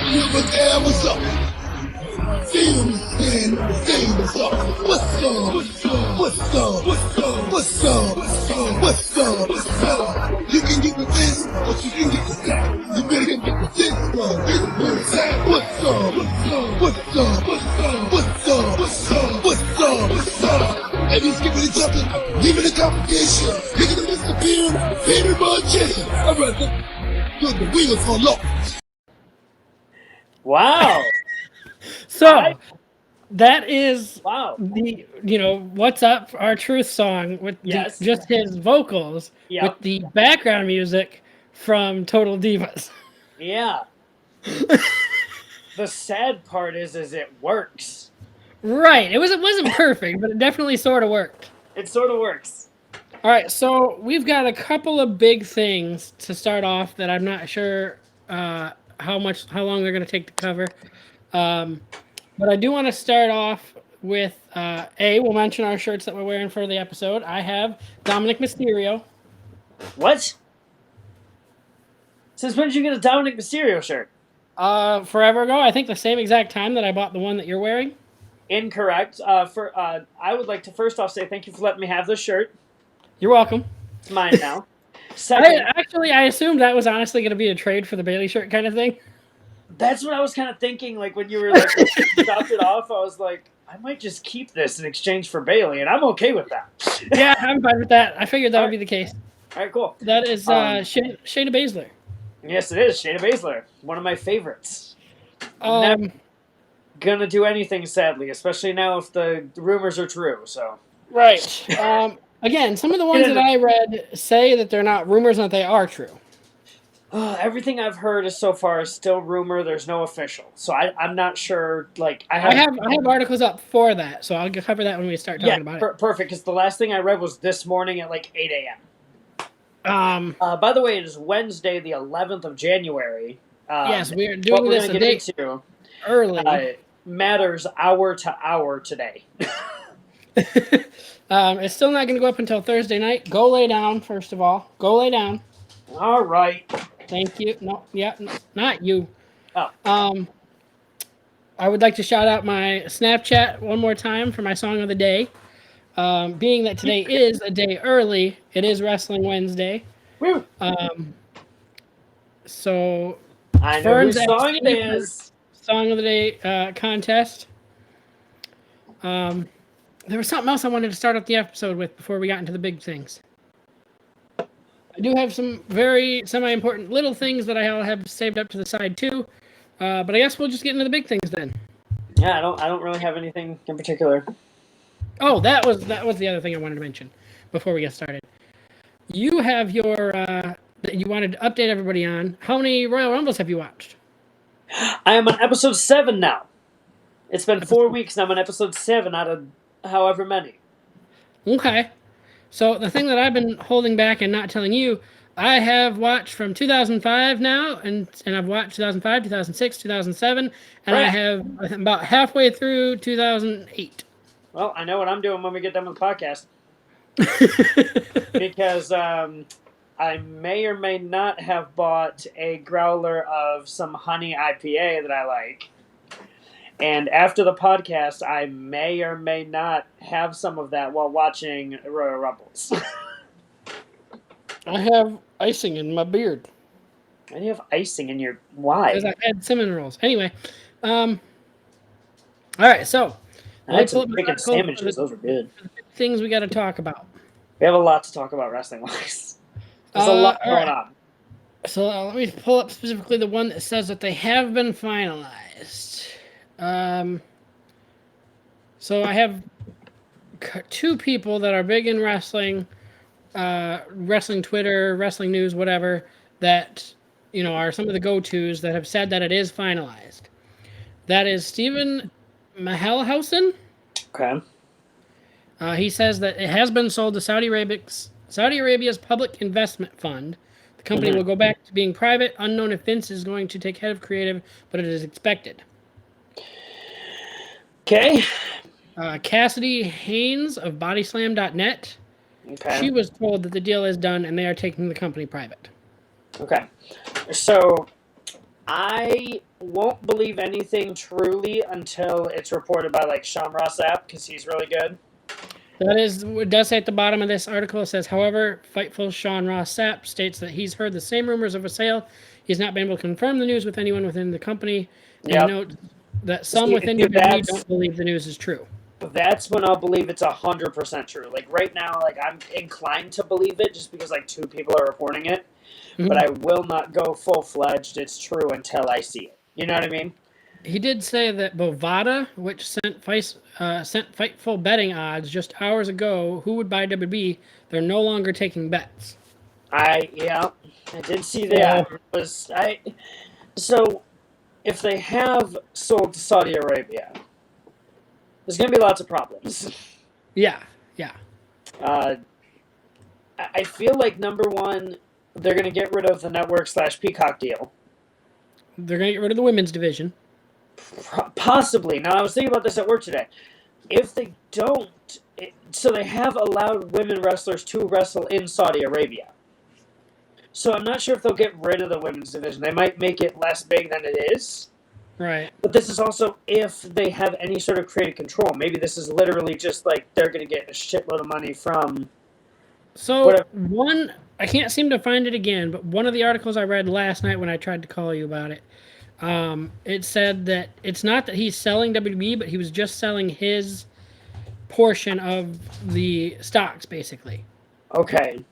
Never there, what's up? Feel me, stand, say what's up? What's up? What's up? What's up? What's up? What's up? What's up? What's up? You can get with this, but you can get with that. You better get with this one. This one's that. What's up? What's up? What's up? What's up? What's up? What's up? What's up? And he's giving each other, leaving the competition, making them disappear, favorite magician. I'd rather put the wheels on lock. Wow. So that is Wow. the What's Up, our truth song with Yes. just his vocals Yep. with the background music from Total Divas. Yeah. The sad part is it works. Right. It wasn't perfect, but it definitely sort of worked. It sort of works. All right, so we've got a couple of big things to start off that I'm not sure how long they're going to take to cover. But I do want to start off with we'll mention our shirts that we're wearing for the episode. I have Dominic Mysterio. What? Since when did you get a Dominic Mysterio shirt? Forever ago. I think the same exact time that I bought the one that you're wearing. Incorrect. I would like to first off say thank you for letting me have this shirt. You're welcome. It's mine now. Second, I assumed that was honestly going to be a trade for the Bailey shirt kind of thing. that's what I was kind of thinking. Like when you were like dropped it off, I was like, I might just keep this in exchange for Bailey, and I'm okay with that. Yeah, I'm fine with that. I figured that would be the case. All right, cool. That is Shayna Baszler. Yes, it is Shayna Baszler, one of my favorites. Never gonna do anything, sadly, especially now if the rumors are true. So right. Again, some of the ones that I read say that they're not rumors and that they are true. Everything I've heard is so far is still rumor. There's no official, so I'm not sure. Like I have articles up for that, so I'll cover that when we start talking about it. Perfect. Because the last thing I read was this morning at like 8 a.m. By the way, it is Wednesday, the 11th of January. Yes, we are doing this a day early. Matters hour to hour today. It's still not going to go up until Thursday night. Go lay down, first of all. Go lay down. All right. Thank you. No, not you. Oh. I would like to shout out my Snapchat one more time for my song of the day. Being that today is a day early, it is Wrestling Wednesday. Woo. So I know whose song it is. Song of the Day contest. There was something else I wanted to start off the episode with before we got into the big things. I do have some very semi-important little things that I have saved up to the side too, but I guess we'll just get into the big things then. Yeah, I don't really have anything in particular. Oh, that was the other thing I wanted to mention before we get started. You have your that you wanted to update everybody on. How many Royal Rumbles have you watched? I am on episode 7 now. It's been 4 weeks and I'm on episode 7 out of however many. Okay. So the thing that I've been holding back and not telling you, I have watched from 2005 now, and I've watched 2005, 2006, 2007, and right. I have about halfway through 2008. Well, I know what I'm doing when we get done with the podcast. Because I may or may not have bought a growler of some honey IPA that I like. And after the podcast, I may or may not have some of that while watching Royal Rumbles. I have icing in my beard. Why do you have icing in your... Why? Because I had cinnamon rolls. Anyway. All right, so... I had some chicken sandwiches. Those were good. Things we got to talk about. We have a lot to talk about wrestling-wise. There's a lot going on. So let me pull up specifically the one that says that they have been finalized. So I have two people that are big in wrestling, wrestling Twitter, wrestling news, whatever, that are some of the go-tos that have said that it is finalized. That is Stephen Mahalhausen. Okay. He says that it has been sold to Saudi Arabia's Public Investment Fund. The company will go back to being private. Unknown if Vince is going to take head of creative, but it is expected. Okay. Cassidy Haynes of Bodyslam.net. Okay. She was told that the deal is done and they are taking the company private. Okay. So I won't believe anything truly until it's reported by like Sean Ross Sapp because he's really good. It does say at the bottom of this article, it says, however, Fightful Sean Ross Sapp states that he's heard the same rumors of a sale. He's not been able to confirm the news with anyone within the company. And Yep. note that some See, within if WWE don't believe the news is true. That's when I'll believe it's 100% true. Like right now, like I'm inclined to believe it just because like 2 people are reporting it, Mhm. but I will not go full-fledged. It's true until I see it. You know what I mean? He did say that Bovada, which sent Fightful betting odds just hours ago, who would buy WWE, they're no longer taking bets. I did see that. So if they have sold to Saudi Arabia, there's gonna be lots of problems. Yeah. I feel like number one, they're gonna get rid of the network / Peacock deal. They're going to get rid of the women's division. Possibly. Now I was thinking about this at work today. If they don't, so they have allowed women wrestlers to wrestle in Saudi Arabia. So I'm not sure if they'll get rid of the women's division. They might make it less big than it is. Right. But this is also if they have any sort of creative control. Maybe this is literally just like they're going to get a shitload of money from. So I can't seem to find it again, but one of the articles I read last night when I tried to call you about it, it said that it's not that he's selling WWE, but he was just selling his portion of the stocks, basically. Okay.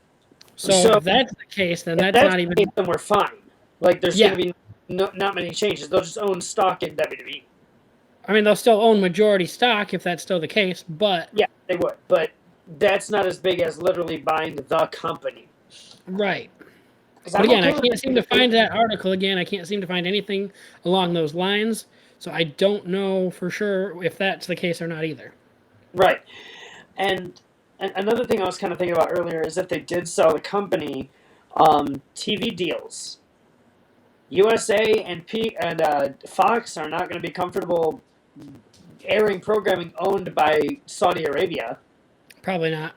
So if that's the case, then that's not even. Then we're fine. Like there's going to be not many changes. They'll just own stock in WWE. I mean, they'll still own majority stock if that's still the case, but yeah, they would. But that's not as big as literally buying the company. Right. But again, I can't seem to find that article again. I can't seem to find anything along those lines. So I don't know for sure if that's the case or not either. Right. And another thing I was kind of thinking about earlier is if they did sell the company, TV deals. USA and Fox are not going to be comfortable airing programming owned by Saudi Arabia. Probably not.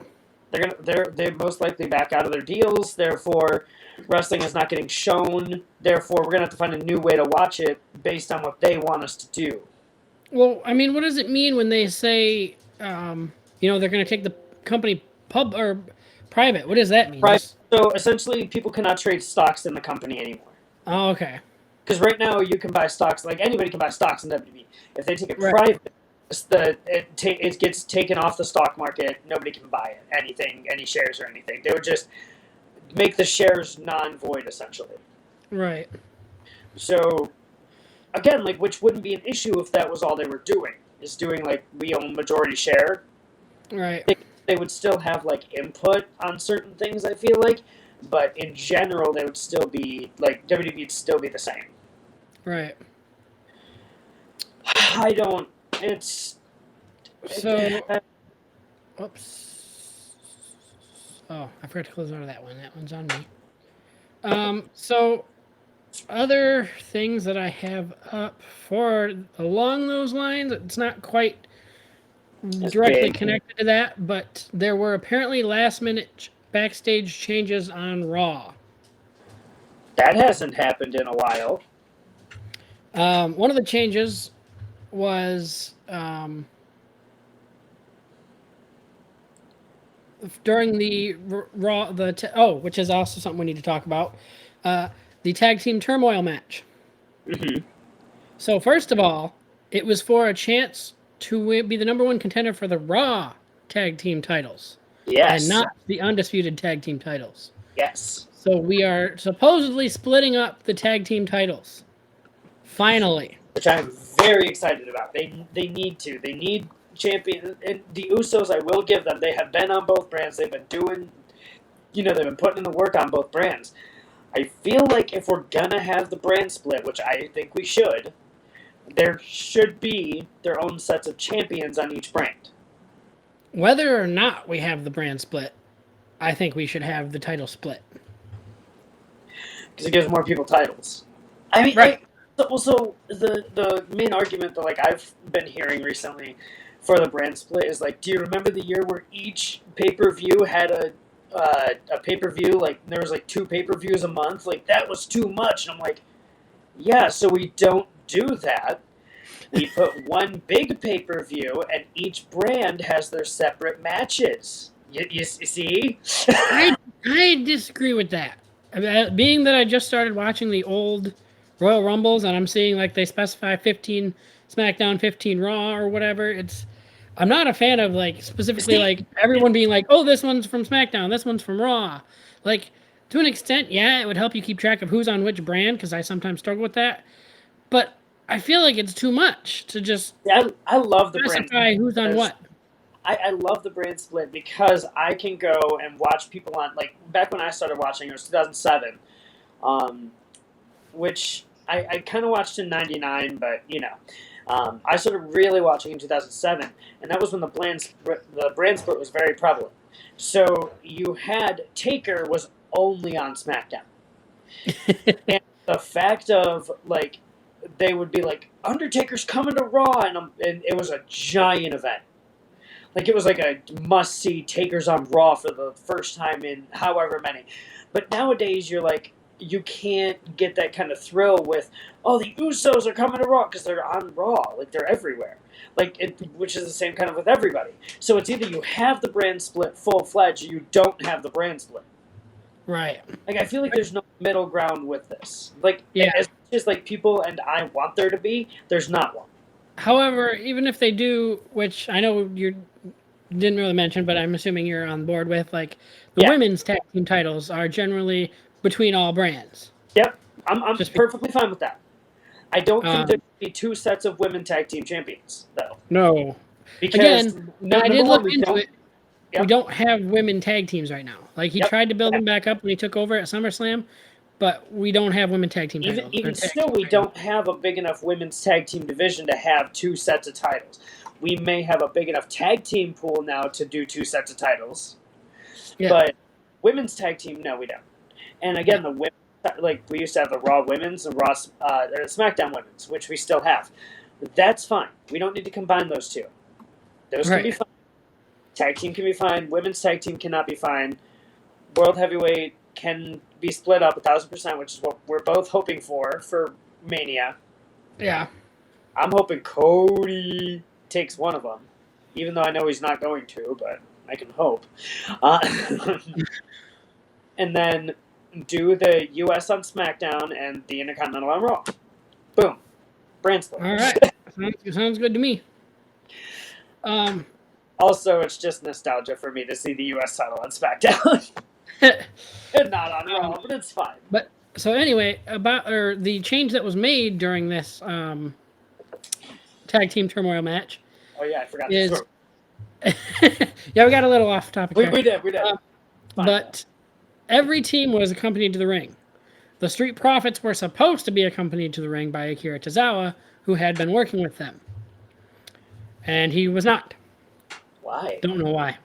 They most likely back out of their deals. Therefore, wrestling is not getting shown. Therefore, we're gonna have to find a new way to watch it based on what they want us to do. Well, I mean, what does it mean when they say, they're going to take the company pub or private? What does that mean? Right. So essentially, people cannot trade stocks in the company anymore. Oh, okay. Because right now you can buy stocks, like anybody can buy stocks in WWE. If they take it private, it gets taken off the stock market. Nobody can buy it, any shares or anything. They would just make the shares non-void, essentially. Right. So, again, like, which wouldn't be an issue if that was all they were doing. Is doing, like, we own majority share. Right. They would still have, like, input on certain things, I feel like. But in general, they would still be, like, WWE would still be the same. Right. Oops. Oh, I forgot to close out of that one. That one's on me. So, other things that I have up for along those lines, it's not quite directly connected to that, but there were apparently last-minute backstage changes on Raw. That hasn't happened in a while. One of the changes was during the Raw, which is also something we need to talk about, the Tag Team Turmoil match. Mm-hmm. So first of all, it was for a chance to be the number one contender for the Raw Tag Team titles. Yes. And not the undisputed Tag Team titles. Yes. So we are supposedly splitting up the Tag Team titles. Finally. Which I'm very excited about. They need to. They need champion. And the Usos, I will give them. They have been on both brands. They've been doing, they've been putting in the work on both brands. I feel like if we're going to have the brand split, which I think we should, there should be their own sets of champions on each brand. Whether or not we have the brand split, I think we should have the title split. Because it gives more people titles. I mean, right. So the main argument that, like, I've been hearing recently for the brand split is, like, do you remember the year where each pay-per-view had a pay-per-view, like, there was, like, 2 pay-per-views a month? Like, that was too much. And I'm like, Yeah, so we don't do that. We put one big pay-per-view, and each brand has their separate matches. You see? I disagree with that. Being that I just started watching the old Royal Rumbles and I'm seeing like they specify 15 SmackDown, 15 Raw or whatever, I'm not a fan of like specifically See, like everyone being like, "Oh, this one's from SmackDown, this one's from Raw." Like to an extent, yeah, it would help you keep track of who's on which brand because I sometimes struggle with that. But I feel like it's too much to just I love the brand specify who's on because what. I love the brand split because I can go and watch people on, like, back when I started watching, it was 2007, um, which I kind of watched in 99, but, I started really watching in 2007, and that was when the brand split was very prevalent. So you had Taker was only on SmackDown. And the fact of, like, they would be like, Undertaker's coming to Raw, and it was a giant event. Like, it was like a must-see Taker's on Raw for the first time in however many. But nowadays, you're like, you can't get that kind of thrill with, oh, the Usos are coming to Raw, because they're on Raw. Like, they're everywhere. Which is the same kind of with everybody. So it's either you have the brand split full-fledged, or you don't have the brand split. Right. Like, I feel like there's no middle ground with this. Like, Yeah. as much as, like, people and I want there to be, there's not one. However, even if they do, which I know you didn't really mention, but I'm assuming you're on board with, like the Yeah. women's tag team titles are generally between all brands. Yep. I'm Just perfectly fine with that. I don't think Um, there should be two sets of women tag team champions, though. No. Because, Again, no, I number did one, look we into don't. it. Yep. We don't have women tag teams right now. Like he Yep. tried to build them back up when he took over at SummerSlam, but we don't have women tag team titles. Even tag still, team we titles. don't have a big enough women's tag team division to have two sets of titles. We may have a big enough tag team pool now to do two sets of titles. Yeah. But women's tag team, no, we don't. And again, the women, like, we used to have the Raw women's and Raw, or SmackDown women's, which we still have. That's fine. We don't need to combine those two. Those can be Right. fine. Tag team can be fine. Women's tag team cannot be fine. World heavyweight can be split up 1,000%, which is what we're both hoping for Mania. Yeah. I'm hoping Cody takes one of them, even though I know he's not going to, but I can hope. And then do the U.S. on SmackDown and the Intercontinental on Raw. Boom. Brand split. All right. Sounds good to me. Also, it's just nostalgia for me to see the U.S. title on SmackDown. And not on Raw, but it's fine. But so anyway, the change that was made during this tag team turmoil match Oh, yeah, I forgot is this. yeah, we got a little off topic. We did. But every team was accompanied to the ring. The Street Profits were supposed to be accompanied to the ring by Akira Tozawa, who had been working with them, and he was not. Why? Don't know why.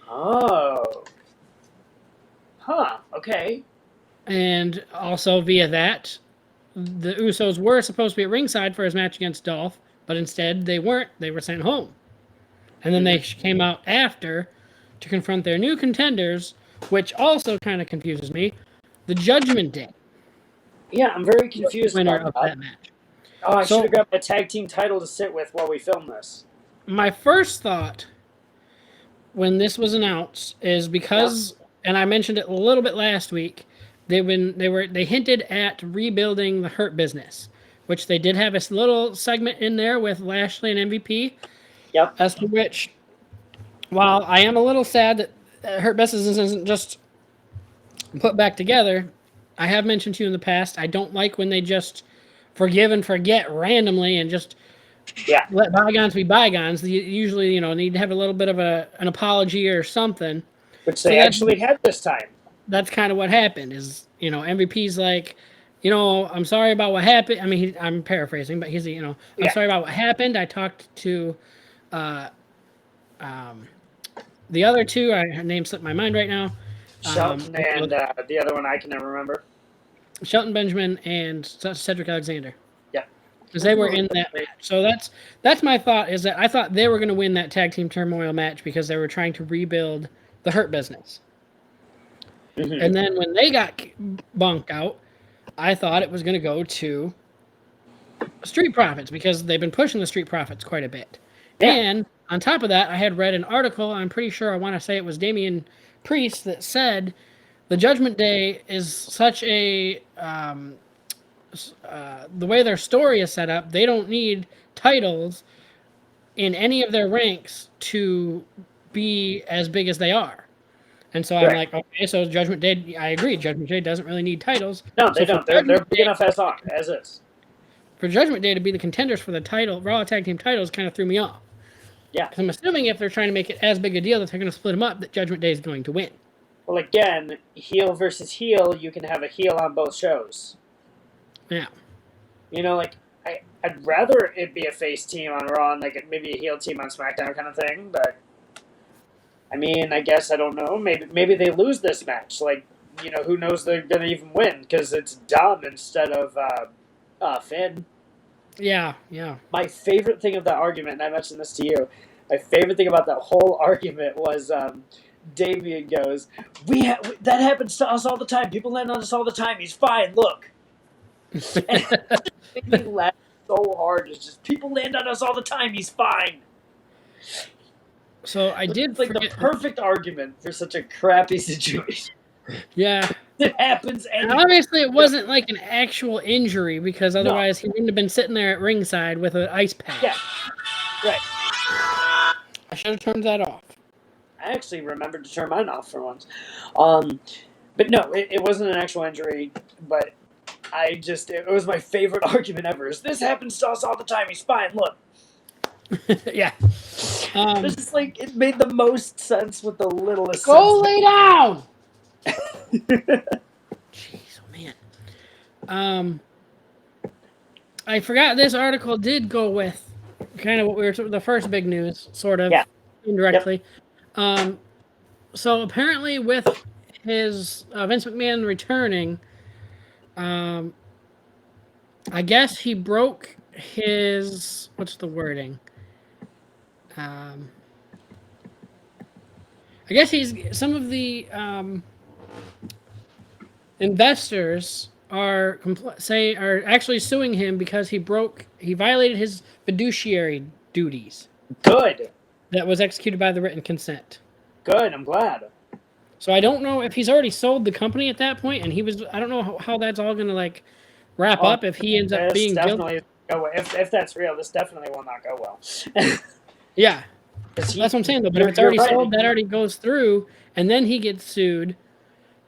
Oh. Huh. Okay. And also via that, the Usos were supposed to be at ringside for his match against Dolph, but instead they weren't. They were sent home. And then they came out after to confront their new contenders, which also kind of confuses me. The Judgment Day. Yeah, I'm very confused Winner about of that. that match. Oh, I So- should have grabbed a tag team title to sit with while we film this. My first thought when this was announced is because, and I mentioned it a little bit last week, they hinted at rebuilding the Hurt Business, which they did have a little segment in there with Lashley and MVP. Yep. As to which, while I am a little sad that Hurt Business isn't just put back together, I have mentioned to you in the past, I don't like when they just forgive and forget randomly and just let bygones be bygones. They usually, need to have a little bit of an apology or something. Which they actually had this time. That's kind of what happened is, MVP's like, I'm sorry about what happened. I mean, I'm paraphrasing, but he's, I'm sorry about what happened. I talked to the other two. Her name slipped my mind right now. Shelton and the other one I can never remember. Shelton Benjamin and Cedric Alexander. Yeah. Because they were in that match. So that's my thought, is that I thought they were going to win that tag team turmoil match because they were trying to rebuild the Hurt Business. Mm-hmm. And then when they got bunked out, I thought it was going to go to Street Profits, because they've been pushing the Street Profits quite a bit. Yeah. And on top of that, I had read an article, I'm pretty sure I want to say it was Damian Priest, that said the Judgment Day is such a the way their story is set up, they don't need titles in any of their ranks to be as big as they are. And so I'm Right. like, okay, so Judgment Day, I agree, Judgment Day doesn't really need titles. No, they So for don't. They're Judgment big Day- enough as is. For Judgment Day to be the contenders for the title, Raw Tag Team titles, kind of threw me off. Yeah. Because I'm assuming if they're trying to make it as big a deal that they're going to split them up, that Judgment Day is going to win. Well, again, heel versus heel, you can have a heel on both shows. Yeah. You know, like, I'd rather it be a face team on Raw and like maybe a heel team on SmackDown kind of thing, but I mean, I guess I don't know. Maybe they lose this match. Like, you know, who knows they're gonna even win because it's Dom instead of Finn. Yeah. My favorite thing of that argument, and I mentioned this to you, my favorite thing about that whole argument was Damien goes, that happens to us all the time. People land on us all the time. He's fine. Look. And it made me laugh so hard. It's just people land on us all the time. He's fine. So I did It's like the perfect argument for such a crappy situation. Yeah. It happens And anyway. obviously it wasn't like an actual injury, because otherwise he wouldn't have been sitting there at ringside with an ice pack. Yeah. Right. I should have turned that off. I actually remembered to turn mine off for once. But no, it wasn't an actual injury, but it was my favorite argument ever. Is this happens to us all the time? He's fine. Look. Yeah. It's just like, it made the most sense with the littlest Go sense. lay down! Jeez, oh man. I forgot this article did go with kind of what we were the first big news, sort of, indirectly. Yep. So apparently with his Vince McMahon returning, I guess he broke his, what's the wording? I guess some of the investors are actually suing him because he violated his fiduciary duties. Good. That was executed by the written consent. Good, I'm glad. So I don't know if he's already sold the company at that point, and I don't know how that's all going to like wrap up if he ends up being guilty. If that's real, this definitely will not go well. Yeah. That's what I'm saying, though. But if it's already sold, that already goes through, and then he gets sued.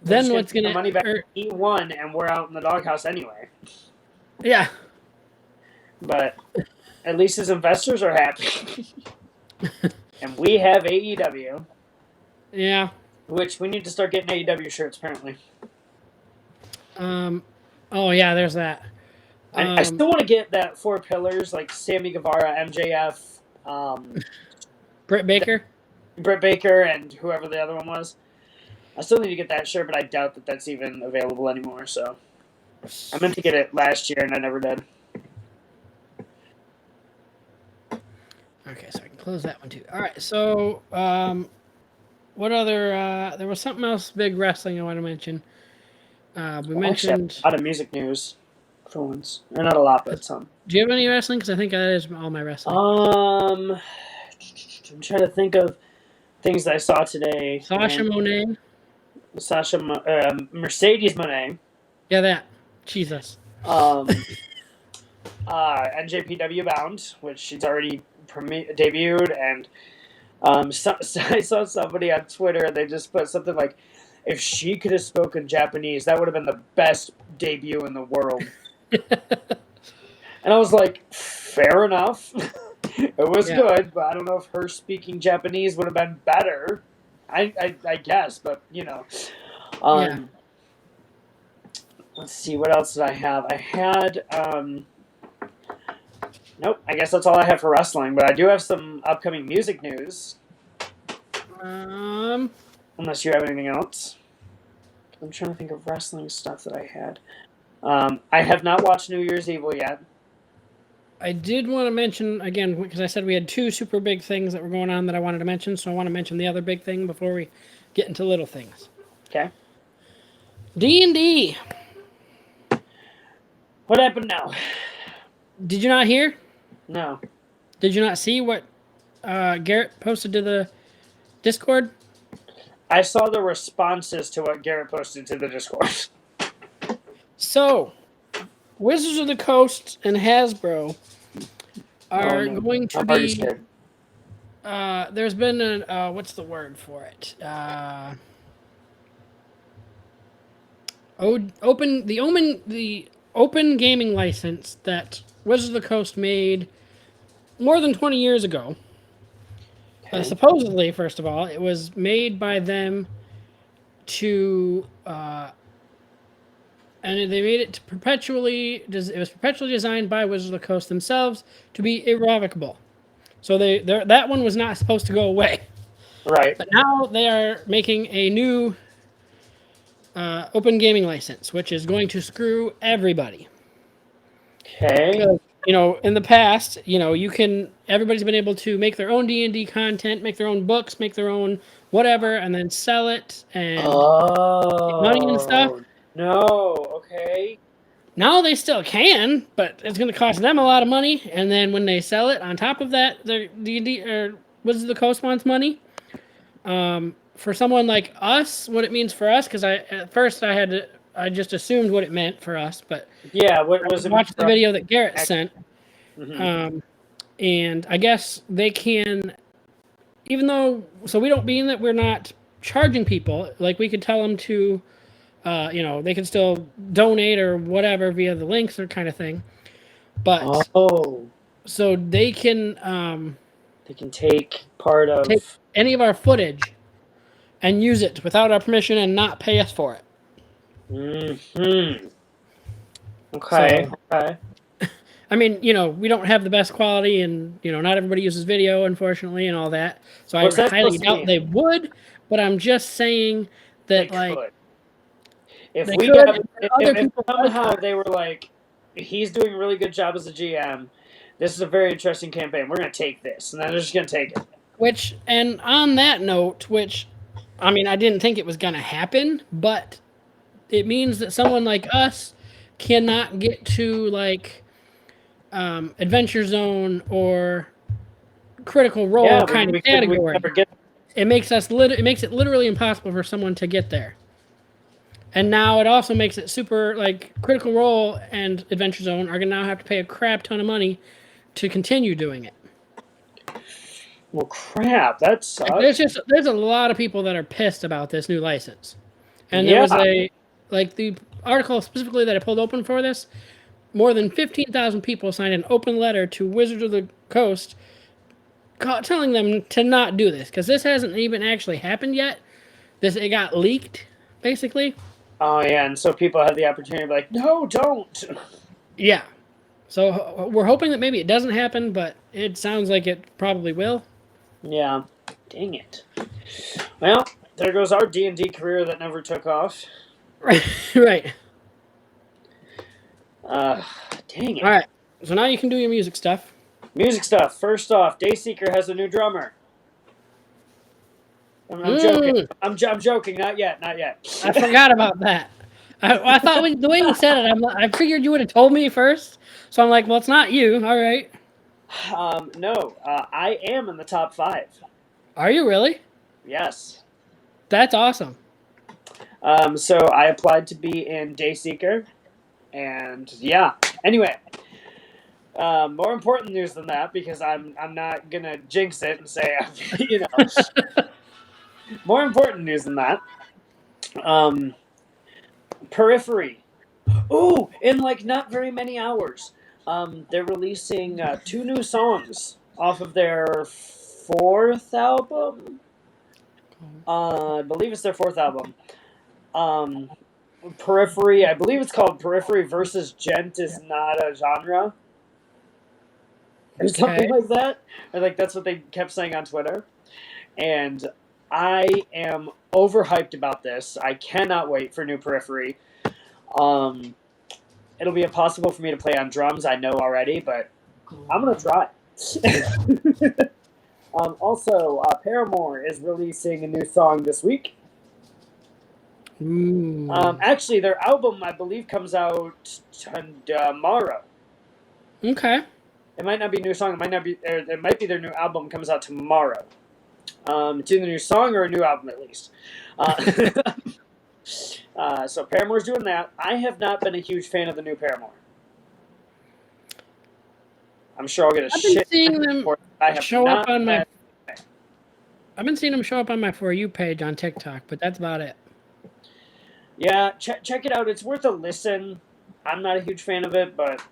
Then what's going to... money back E1, and we're out in the doghouse anyway. Yeah. But at least his investors are happy. And we have AEW. Yeah. Which we need to start getting AEW shirts, apparently. Oh, yeah, there's that. I still want to get that 4 pillars, like Sammy Guevara, MJF... Britt Baker, and whoever the other one was. I still need to get that shirt, but I doubt that that's even available anymore. So I meant to get it last year, and I never did. Okay, so I can close that one too. All right, so what other? There was something else big wrestling I want to mention. We mentioned a lot of music news for once, or not a lot, but some. Do you have any wrestling? Because I think that is all my wrestling. I'm trying to think of things that I saw today. Mercedes Moné. Yeah, that. Jesus. NJPW Bound, which she's already debuted, and I saw somebody on Twitter, they just put something like, if she could have spoken Japanese, that would have been the best debut in the world. And I was like, fair enough. It was good, but I don't know if her speaking Japanese would have been better. I guess, but, you know. Let's see, what else did I have? I had, nope, I guess that's all I have for wrestling, but I do have some upcoming music news. Unless you have anything else. I'm trying to think of wrestling stuff that I had. I have not watched New Year's Evil yet. I did want to mention, again, because I said we had 2 super big things that were going on that I wanted to mention, so I want to mention the other big thing before we get into little things. Okay. D&D. What happened now? Did you not hear? No. Did you not see what Garrett posted to the Discord? I saw the responses to what Garrett posted to the Discord. So, Wizards of the Coast and Hasbro Oh are no. going to I'm already be. scared. There's been a what's the word for it? The open gaming license that Wizards of the Coast made more than 20 years ago. Okay. Supposedly, first of all, it was made by them to, and they made it to perpetually. It was perpetually designed by Wizards of the Coast themselves to be irrevocable. So that one was not supposed to go away. Right. But now they are making a new open gaming license, which is going to screw everybody. Okay. In the past, everybody's been able to make their own D&D content, make their own books, make their own whatever, and then sell it and get money and stuff. Oh no. Okay. Now they still can, but it's going to cost them a lot of money. And then when they sell it, on top of that, their D&D or Wizards of the Coast wants money. For someone like us, what it means for us, because at first I just assumed what it meant for us, but Yeah. What I was it? watched the video that Garrett sent, Mm-hmm. and I guess they can, even though, so we don't mean that we're not charging people, like we could tell them to, they can still donate or whatever via the links or kind of thing, but Oh, so they can they can take part take of. any of our footage and use it without our permission and not pay us for it. Hmm. Okay. So, Okay. I mean, we don't have the best quality, and not everybody uses video, unfortunately, and all that. So What's I that highly supposed to doubt mean? they would. But I'm just saying They that, like, could. If they we could, got, and other if people like somehow they were like, he's doing a really good job as a GM. This is a very interesting campaign. We're gonna take this, and then they're just gonna take it. Which, and on that note, I mean, I didn't think it was gonna happen, but it means that someone like us cannot get to like Adventure Zone or Critical Role Yeah, kind of we could category. never get. It makes it literally impossible for someone to get there. And now it also makes it super like Critical Role and Adventure Zone are gonna now have to pay a crap ton of money to continue doing it. Well, crap. That Like, sucks. there's a lot of people that are pissed about this new license. And there Yeah. was the article specifically that I pulled open for this. More than 15,000 people signed an open letter to Wizards of the Coast telling them to not do this because this hasn't even actually happened yet. It got leaked, basically. Oh yeah, and so people have the opportunity to be like, no, don't. Yeah. So we're hoping that maybe it doesn't happen, but it sounds like it probably will. Yeah. Dang it. Well, there goes our D&D career that never took off. Right. Right. Dang it. All right. So now you can do your music stuff. Music stuff. First off, Dayseeker has a new drummer. I'm joking. Mm, I'm joking. Not yet. Not yet. I forgot about that. I thought the way you said it, I figured you would have told me first. So I'm like, well, it's not you. All right. No. I am in the top 5. Are you really? Yes. That's awesome. So I applied to be in Dayseeker, and yeah. Anyway, more important news than that, because I'm not gonna jinx it and say, more important news than that. Periphery. Ooh, in like not very many hours, they're releasing 2 new songs off of their 4th album. I believe it's their 4th album. Periphery. I believe it's called Periphery versus Gent is not a genre, or something like that. Or like that's what they kept saying on Twitter. And I am overhyped about this. I cannot wait for new Periphery. It'll be impossible for me to play on drums, I know already, but I'm gonna try. Also, Paramore is releasing a new song this week. Actually, their album, I believe, comes out tomorrow. Okay. It might not be a new song. It might not be. Or it might be their new album comes out tomorrow. It's either a new song or a new album at least. So Paramore's doing that. I have not been a huge fan of the new Paramore. I'm sure I'll get a I've been shit. seeing them I have show up not on my. been- I've been seeing them show up on my For You page on TikTok, but that's about it. Yeah, check it out. It's worth a listen. I'm not a huge fan of it, but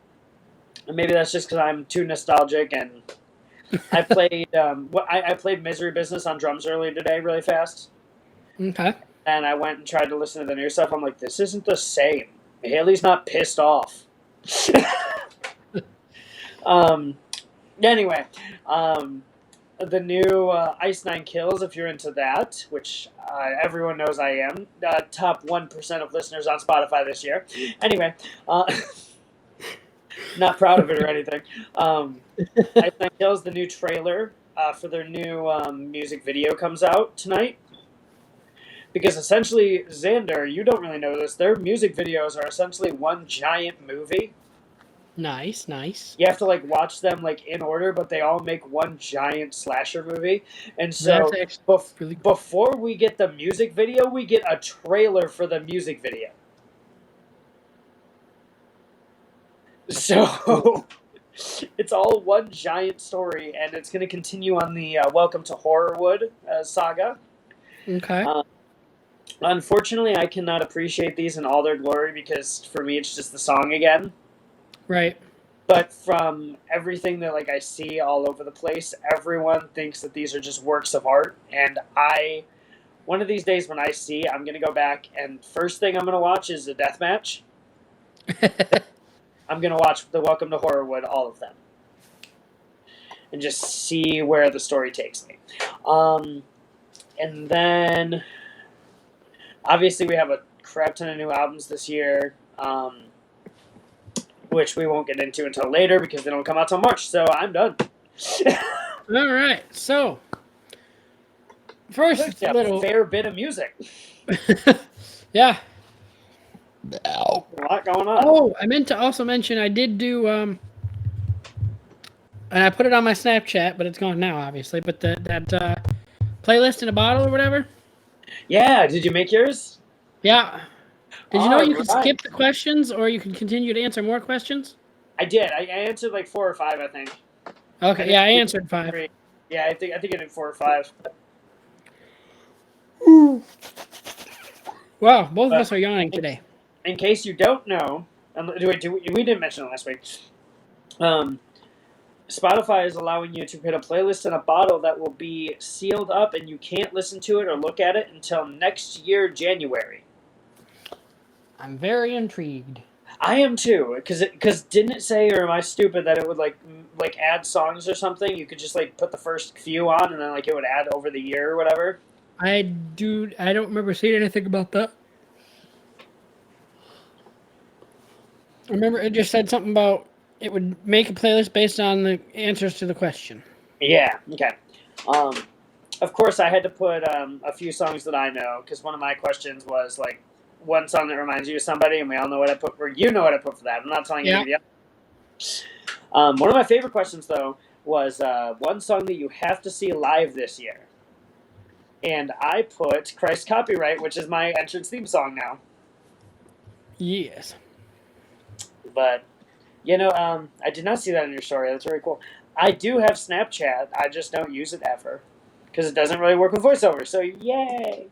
maybe that's just because I'm too nostalgic. And I played I played Misery Business on drums earlier today, really fast. Okay. And I went and tried to listen to the new stuff. I'm like, this isn't the same. Haley's not pissed off. Anyway, the new Ice Nine Kills, if you're into that, which everyone knows I am, top 1% of listeners on Spotify this year. Anyway, not proud of it or anything. Ice Nine Kills, the new trailer for their new music video comes out tonight. Because essentially, Xander, you don't really know this, their music videos are essentially one giant movie. Nice, nice. You have to like watch them like in order, but they all make one giant slasher movie. And so That's actually really cool. before we get the music video, we get a trailer for the music video. So it's all one giant story, and it's going to continue on the Welcome to Horrorwood saga. Okay. Unfortunately, I cannot appreciate these in all their glory because for me, it's just the song again. Right. But from everything that like I see all over the place, everyone thinks that these are just works of art. And one of these days when I see, I'm gonna go back and first thing I'm gonna watch is a death match. I'm gonna watch the Welcome to Horrorwood, all of them, and just see where the story takes me. And then obviously we have a crap ton of new albums this year. Which we won't get into until later because they don't come out till March. So I'm done. All right. So first, a little fair bit of music. yeah. A lot going on. Oh, I meant to also mention I did do and I put it on my Snapchat, but it's gone now, obviously. But that playlist in a bottle or whatever. Yeah. Did you make yours? Yeah. Did you know you could Alright. skip the questions, or you can continue to answer more questions? I did. I answered like 4 or 5, I think. Okay. Yeah, I answered 5. Yeah, I think I did 4 or 5. Wow, both of us are yawning today. In case you don't know, we didn't mention it last week. Spotify is allowing you to put a playlist in a bottle that will be sealed up, and you can't listen to it or look at it until next year, January. I'm very intrigued. I am too, because didn't it say, or am I stupid, that it would like add songs or something? You could just like put the first few on, and then like it would add over the year or whatever. I don't remember seeing anything about that. I remember it just said something about it would make a playlist based on the answers to the question. Yeah. Okay. Of course, I had to put a few songs that I know because one of my questions was like one song that reminds you of somebody, and we all know what I put, or you know what I put for that. I'm not telling you the other. One of my favorite questions though was one song that you have to see live this year, and I put Christ Copyright, which is my entrance theme song now. Yes. But you know, I did not see that in your story. That's very cool. I do have Snapchat. I just don't use it ever because it doesn't really work with voiceover. So yay!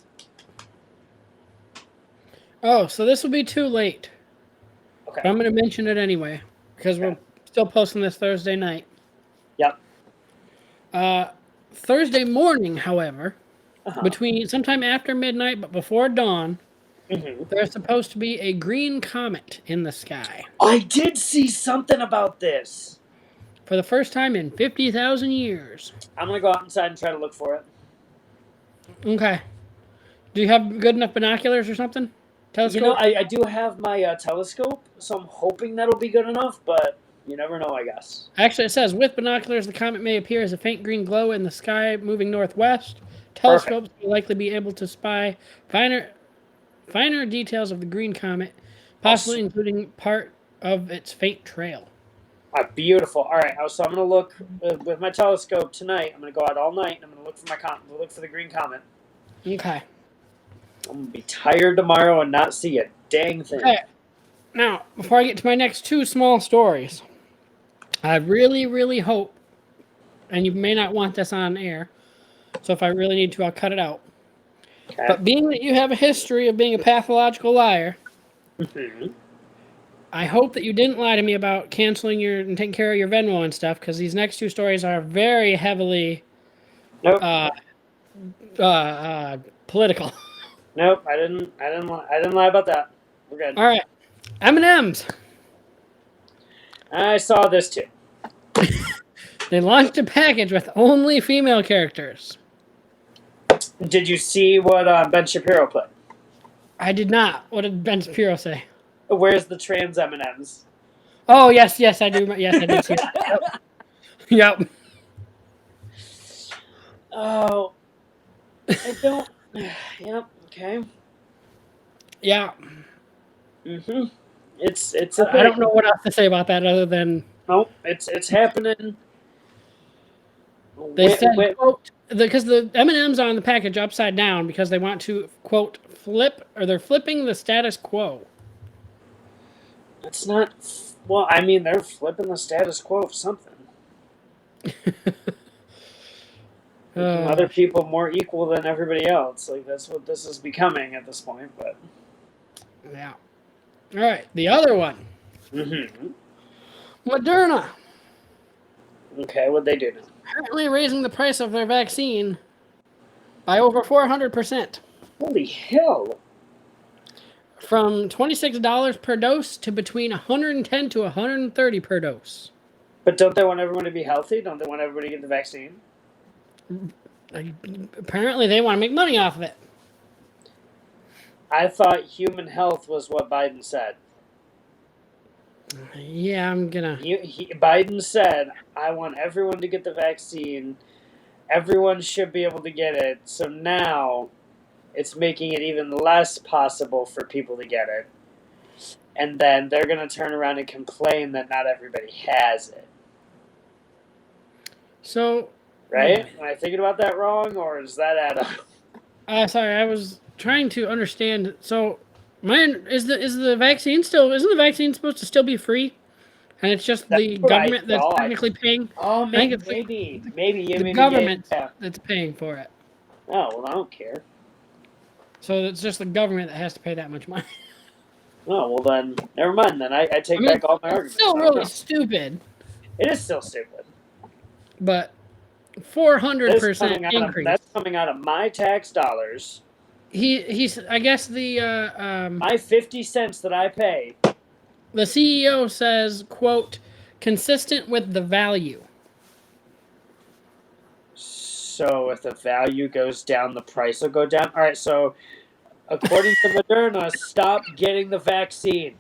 Oh, so this will be too late. Okay. But I'm going to mention it anyway because we're still posting this Thursday night. Yep. Thursday morning, however, between sometime after midnight but before dawn, there's supposed to be a green comet in the sky. I did see something about this. For the first time in 50,000 years. I'm going to go out inside and try to look for it. Okay. Do you have good enough binoculars or something? Telescope? You know, I do have my telescope, so I'm hoping that'll be good enough, but you never know, I guess. Actually, it says, with binoculars, the comet may appear as a faint green glow in the sky moving northwest. Telescopes will likely be able to spy finer details of the green comet, possibly including part of its faint trail. Beautiful. All right, so I'm gonna look with my telescope tonight. I'm gonna go out all night and I'm gonna look for look for the green comet. Okay. I'm gonna be tired tomorrow and not see a dang thing. Okay. Now, before I get to my next two small stories, I really, really hope, and you may not want this on air, so if I really need to, I'll cut it out. Okay. But being that you have a history of being a pathological liar, Mhm. I hope that you didn't lie to me about canceling and taking care of your Venmo and stuff, because these next two stories are very heavily Nope. political. Nope. I didn't lie about that. We're good. All right, M&M's. I saw this too. They launched a package with only female characters. Did you see what Ben Shapiro put? I did not. What did Ben Shapiro say? Where's the trans M&Ms? Oh, yes, I do. Yes, I did see that. Yep. Oh, I don't. Yep. Okay. Yeah. It's a thing. I don't know what else to say about that other than Nope. It's happening. they said, quote, because the M&Ms are on the package upside down because they want to, quote, flip, or they're flipping the status quo. It's not. Well, I mean, they're flipping the status quo of something. Making other people more equal than everybody else. Like, that's what this is becoming at this point. But yeah. All right. The other one. Moderna. Okay, what'd they do now? Apparently raising the price of their vaccine by over 400%. Holy hell! From $26 per dose to between $110 to $130 per dose. But don't they want everyone to be healthy? Don't they want everybody to get the vaccine? Apparently they want to make money off of it. I thought human health was what Biden said. Yeah, I'm gonna. Biden said, I want everyone to get the vaccine. Everyone should be able to get it. So now it's making it even less possible for people to get it. And then they're going to turn around and complain that not everybody has it. So. Right? Am I thinking about that wrong, or does that add up? Sorry, I was trying to understand. So, is the vaccine still? Isn't the vaccine supposed to still be free? And it's just the government that's technically paying. Oh, maybe. The government that's paying for it. Oh, well, I don't care. So it's just the government that has to pay that much money. Oh, well then, never mind then. I take back all my arguments. It's still really stupid. It is still stupid. But 400% increase. That's coming out of my tax dollars. He's I guess the my 50 cents that I pay. The CEO says, quote, consistent with the value. So if the value goes down, the price will go down? All right, so according to Moderna, stop getting the vaccine.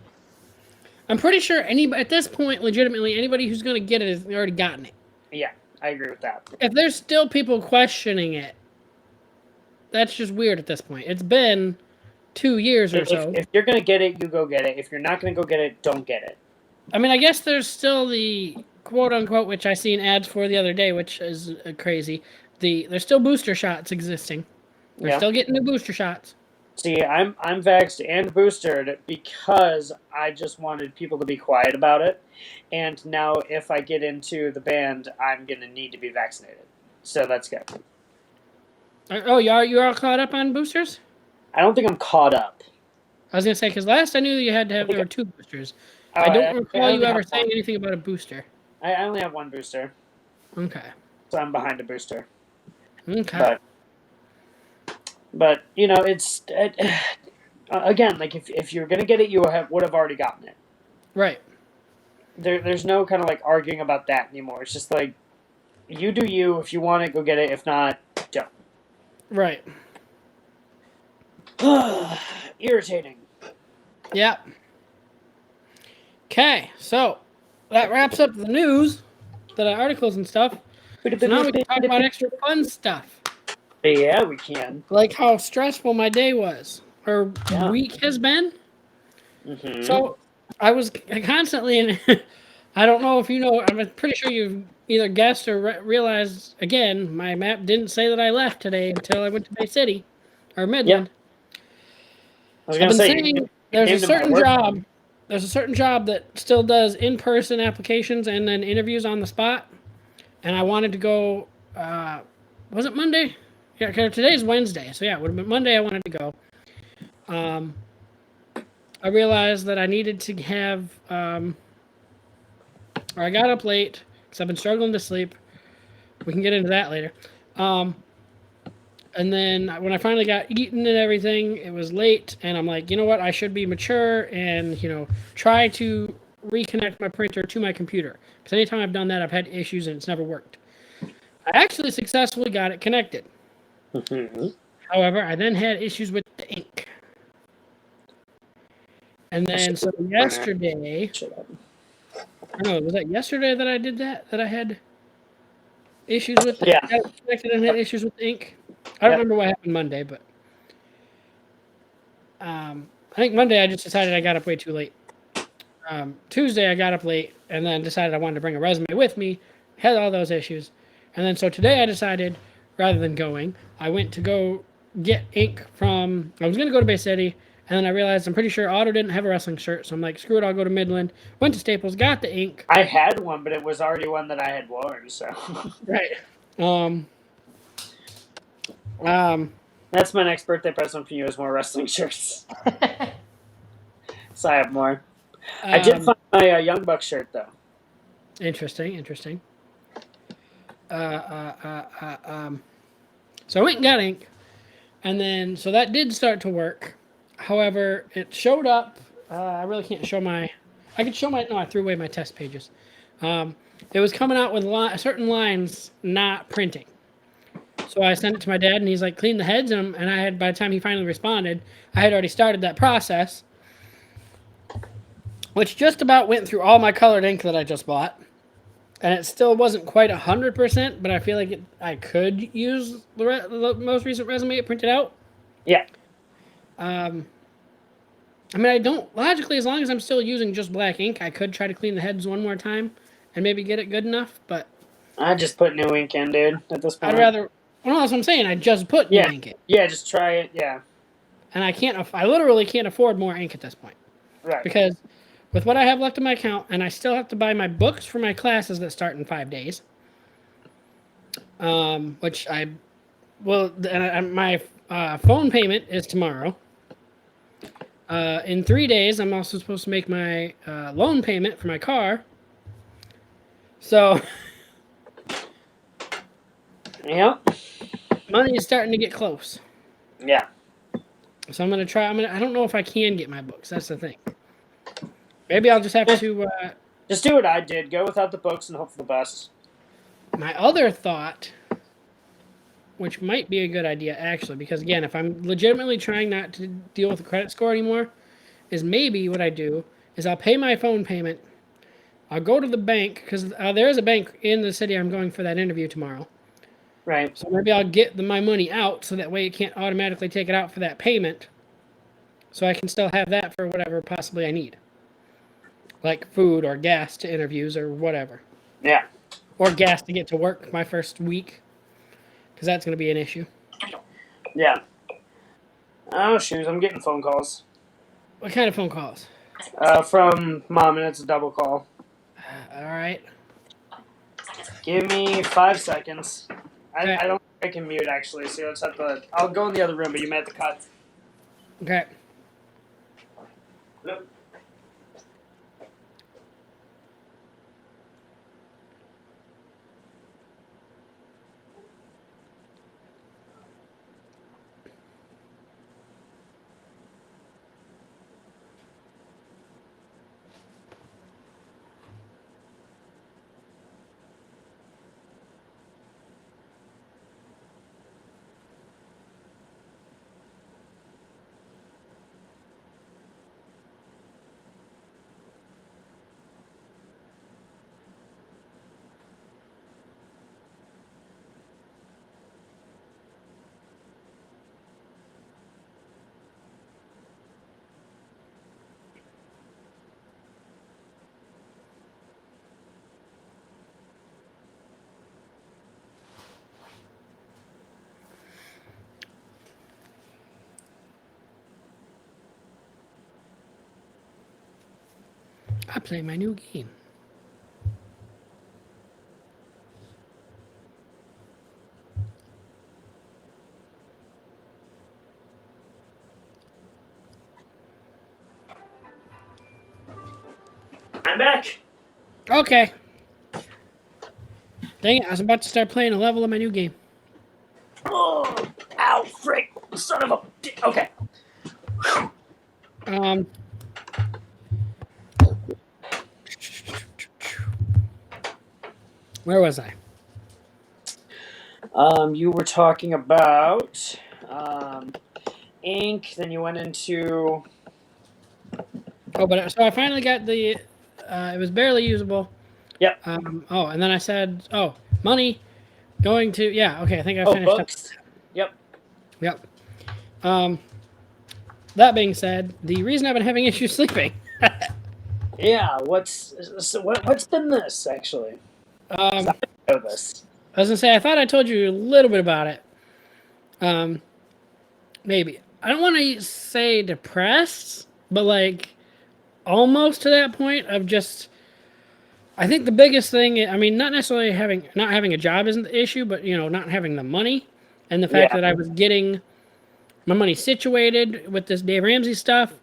I'm pretty sure at this point, legitimately, anybody who's going to get it has already gotten it. Yeah, I agree with that. If there's still people questioning it, that's just weird at this point. It's been 2 years or so. If you're going to get it, you go get it. If you're not going to go get it, don't get it. I mean, I guess there's still the quote-unquote, which I seen ads for the other day, which is crazy. There's still booster shots existing. They're still getting the booster shots. See, I'm vaxxed and boosted because I just wanted people to be quiet about it. And now if I get into the band, I'm going to need to be vaccinated. So that's good. Oh, you're all caught up on boosters? I don't think I'm caught up. I was going to say, because last I knew you had to have there were 2 boosters. I don't recall you ever saying anything about a booster. I only have 1 booster. Okay. So I'm behind a booster. Okay. But you know, it's again, like if you're gonna get it, you would have already gotten it. Right. There's no kind of like arguing about that anymore. It's just like, you do you. If you want it, go get it. If not, don't. Right. Irritating. Yep. Okay, so that wraps up the news, the articles and stuff. So now we can talk about extra fun stuff. Yeah, we can. Like how stressful my day was, or week has been. Mm-hmm. So I was constantly in. I don't know if you know. I'm pretty sure you've either guessed or realized. Again, my map didn't say that I left today until I went to Bay City or Yep. Midland. I was I've gonna been say saying you there's a came to my certain work. job. There's a certain job that still does in-person applications and then interviews on the spot. And I wanted to go. Was it Monday? Yeah, 'cause today's Wednesday, so yeah, it would have been Monday. I wanted to go. Um, I realized that I needed to have, or I got up late because I've been struggling to sleep. We can get into that later. Um, and then when I finally got eaten and everything, it was late, and I'm like, you know what? I should be mature and try to reconnect my printer to my computer. Because anytime I've done that, I've had issues and it's never worked. I actually successfully got it connected. Mhm. However, I then had issues with the ink. And I then should so be printer. yesterday, Shut up. I don't know, was that yesterday that I did that? That I had issues with Yeah. got it connected and had issues with the ink? I don't Yep. remember what happened Monday, but I think Monday I just decided I got up way too late. Tuesday I got up late and then decided I wanted to bring a resume with me. Had all those issues, and then so today I decided rather than going, I went to go get ink from. I was gonna go to Bay City, and then I realized I'm pretty sure Otto didn't have a wrestling shirt, so I'm like, screw it, I'll go to Midland. Went to Staples, got the ink. I had one, but it was already one that I had worn. So Right. Um. Um. that's my next birthday present for you is more wrestling shirts. So I have more. I did um find my Young Buck shirt though. interesting. Interesting. Uh. Uh. Uh. So I went and got ink, and then so that did start to work. However, it showed up. I really can't show my. I could show my. No, I threw away my test pages. Um, it was coming out with certain lines not printing. So I sent it to my dad, and he's like, "Clean the heads." And I had by the time he finally responded, I had already started that process, which just about went through all my colored ink that I just bought, and it still wasn't quite 100%. But I feel like I could use the most recent resume it printed out. Yeah. Um, I mean, I don't logically, as long as I'm still using just black ink, I could try to clean the heads one more time and maybe get it good enough. But I just put new ink in, dude. At this I'd point. rather. Well, no, that's what I'm saying. I just put new Yeah. ink in, Yeah. Just try it. Yeah. and I can't. I literally can't afford more ink at this point Right. because with what I have left in my account, and I still have to buy my books for my classes that start in 5 days. Which I will. And my phone payment is tomorrow. In 3 days, I'm also supposed to make my loan payment for my car. So Yep. money is starting to get close. Yeah. So I'm gonna try. I don't know if I can get my books. That's the thing. Maybe I'll just have to. Just do what I did. Go without the books and hope for the best. My other thought, which might be a good idea actually, because again, if I'm legitimately trying not to deal with the credit score anymore, is maybe what I do is I'll pay my phone payment. I'll go to the bank because there is a bank in the city I'm going for that interview tomorrow. Right. So maybe I'll get my money out so that way it can't automatically take it out for that payment. So I can still have that for whatever possibly I need. Like food or gas to interviews or whatever. Yeah. Or gas to get to work my first week. Because that's going to be an issue. Yeah. Oh shoes! I'm getting phone calls. What kind of phone calls? From mom, and it's a double call. All right. Give me 5 seconds. Okay. I don't think I can mute actually, so let's have to. I'll go in the other room, but you may have to cut. Okay. Yep. I play my new game. I'm back. Okay. Dang it, I was about to start playing a level of my new game. Oh, ow, frick, son of a. Okay. Um. Where was I? You were talking about ink. Then you went into. Oh, but so I finally got the. It was barely usable. Yep. Oh, and then I said, "Oh, money going to yeah." Okay, I think I Oh, finished up. books. Yep. Yep. Um. That being said, the reason I've been having issues sleeping. Yeah. What's been this actually? um. I know this. I was gonna say I thought I told you a little bit about it. Um. Maybe I don't want to say depressed, but like almost to that point of just. I think the biggest thing, I mean, not necessarily not having a job isn't the issue, but not having the money, and the fact Yeah. that I was getting my money situated with this Dave Ramsey stuff,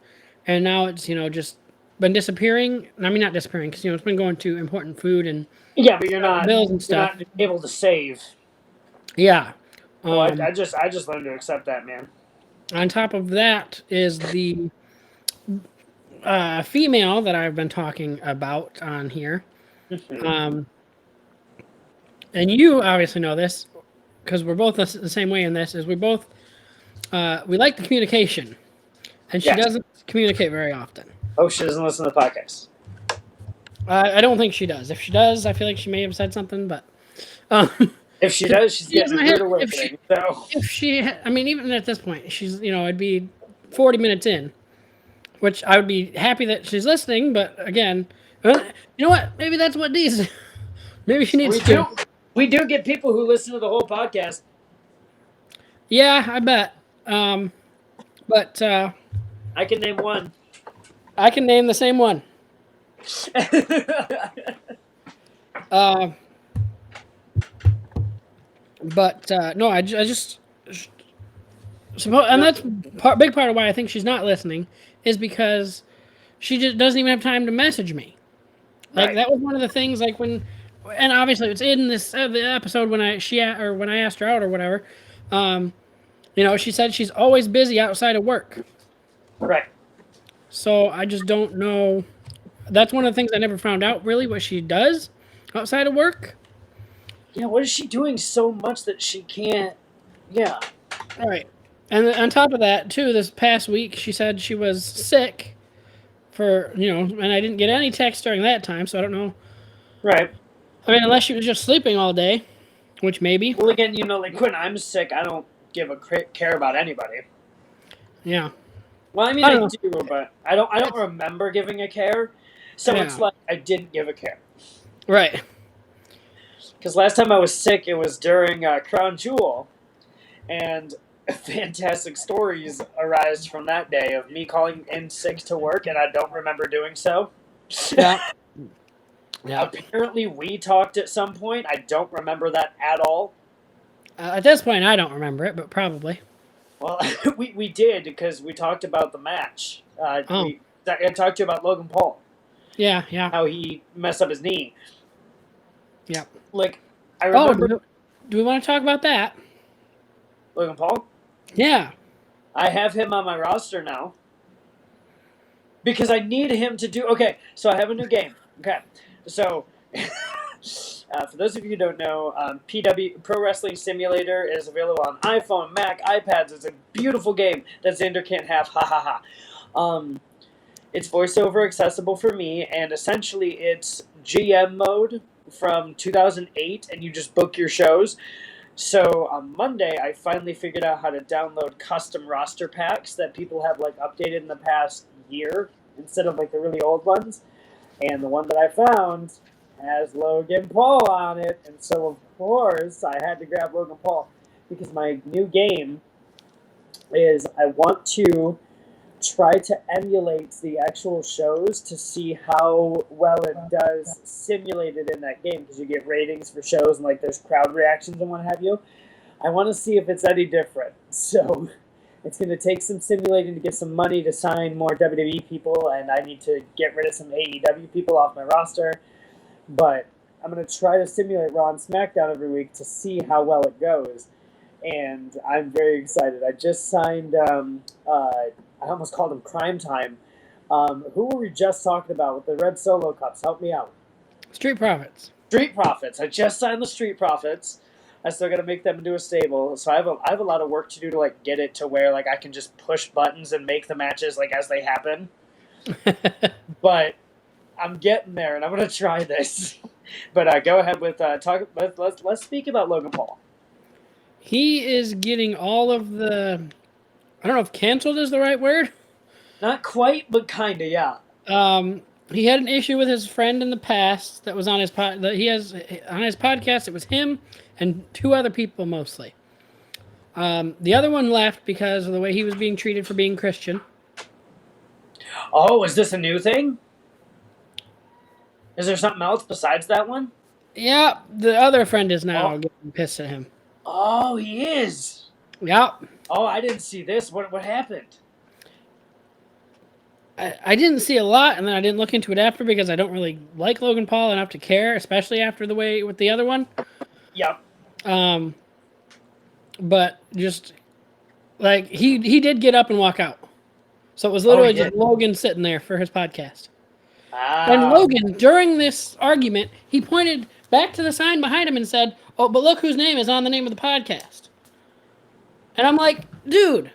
and now it's just been disappearing. I mean, not disappearing because it's been going to important food and Yeah, but you're not. bills and You're stuff. not able to save. Yeah. Well, Um, I just learned to accept that, man. on top of that is the female that I've been talking about on here. Um, and you obviously know this because we're both the same way in this. Is we both we like the communication, and she Yes. doesn't communicate very often. Oh, she doesn't listen to the podcast. I don't think she does. If she does, I feel like she may have said something, but um, If she does, she's she getting doesn't a rude have. awakening. So If she, I mean, even at this point, she's it'd be 40 minutes in, which I would be happy that she's listening. But again, you know what? Maybe that's what needs. Maybe she needs we to. we do get people who listen to the whole podcast. Yeah, I bet. But I can name one. I can name the same one. Uh, but no, I just suppose, and that's big part of why I think she's not listening is because she just doesn't even have time to message me. Like Right. that was one of the things. Like when, and obviously it's in this the episode when when I asked her out or whatever. Um, she said she's always busy outside of work. Right. So I just don't know. That's one of the things I never found out really what she does outside of work. Yeah, what is she doing so much that she can't? Yeah. All right. And on top of that, too, this past week she said she was sick and I didn't get any text during that time, so I don't know. Right. I mean, unless she was just sleeping all day, which maybe. Well, again, like when I'm sick, I don't give a care about anybody. Yeah. Well, I mean, I I don't do, but I don't remember giving a care. So Yeah. it's like I didn't give a care. Right. Because last time I was sick, it was during Crown Jewel, and fantastic stories arise from that day of me calling in sick to work, and I don't remember doing so. Yeah. Yeah. Apparently, we talked at some point. I don't remember that at all. At this point, I don't remember it, but probably. Well, we did because we talked about the match. I talked to you about Logan Paul. Yeah, yeah. How he messed up his knee. Yeah. Like, I remember... Oh, do we want to talk about that? Logan Paul? Yeah. I have him on my roster now. Because I need him to do... Okay, so I have a new game. Okay, so... for those of you who don't know, PW Pro Wrestling Simulator is available on iPhone, Mac, iPads. It's a beautiful game that Xander can't have. Ha ha ha. It's voiceover accessible for me, and essentially it's GM mode from 2008, and you just book your shows. So on Monday, I finally figured out how to download custom roster packs that people have like updated in the past year instead of like the really old ones. And the one that I found has Logan Paul on it, and so of course I had to grab Logan Paul because my new game is I want to try to emulate the actual shows to see how well it does simulated in that game, because you get ratings for shows and like there's crowd reactions and what have you. I want to see if it's any different. So it's going to take some simulating to get some money to sign more WWE people, and I need to get rid of some AEW people off my roster. But I'm going to try to simulate Raw and SmackDown every week to see how well it goes. And I'm very excited. I just signed, I almost called him Crime Time. Who were we just talking about with the Red Solo Cups? Help me out. Street Profits. Street Profits. I just signed the Street Profits. I still got to make them into a stable. So I have a lot of work to do to like get it to where like I can just push buttons and make the matches like as they happen. But I'm getting there, and I'm going to try this. But go ahead with talk. Let's speak about Logan Paul. He is getting all of the, I don't know if canceled is the right word. Not quite, but kind of, yeah. He had an issue with his friend in the past that was on his that he has on his podcast. It was him and two other people mostly. The other one left because of the way he was being treated for being Christian. Oh, is this a new thing? Is there something else besides that one? Yeah, the other friend is now getting pissed at him. Oh, he is. Yeah. Oh, I didn't see this. What happened? I didn't see a lot, and then I didn't look into it after because I don't really like Logan Paul enough to care, especially after the way with the other one. Yep. But just like he did get up and walk out, so it was literally just Logan sitting there for his podcast. And Logan, during this argument, he pointed back to the sign behind him and said, "Oh, but look whose name is on the name of the podcast." And I'm like, dude,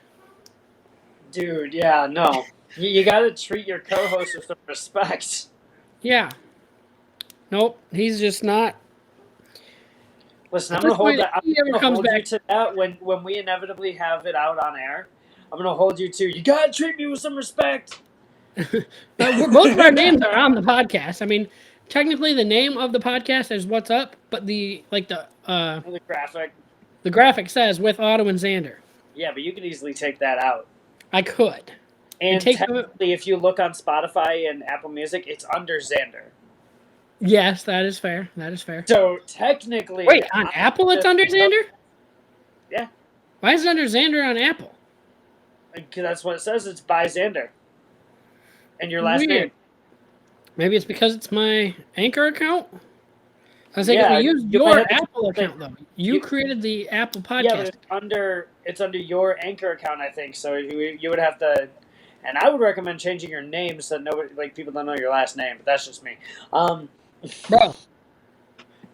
yeah, no. You got to treat your co-host with some respect. Yeah. Nope, he's just not. Listen, I'm going to hold you to that when we inevitably have it out on air. I'm going to hold you to, you got to treat me with some respect. Both of our names are on the podcast. I mean, technically the name of the podcast is What's Up, but the graphic says with Otto and Xander. Yeah, but you could easily take that out. I could. And technically, if you look on Spotify and Apple Music, it's under Xander. Yes, that is fair. So technically, wait, on Apple it's under Xander? Yeah. Why is it under Xander on Apple? Because that's what it says. It's by Xander. And your last name. Maybe it's because it's my Anchor account? I was thinking, we used your Apple account, though. You created the Apple podcast. Yeah, but it's under your Anchor account, I think. So you would have to... And I would recommend changing your name so that people don't know your last name. But that's just me. Bro,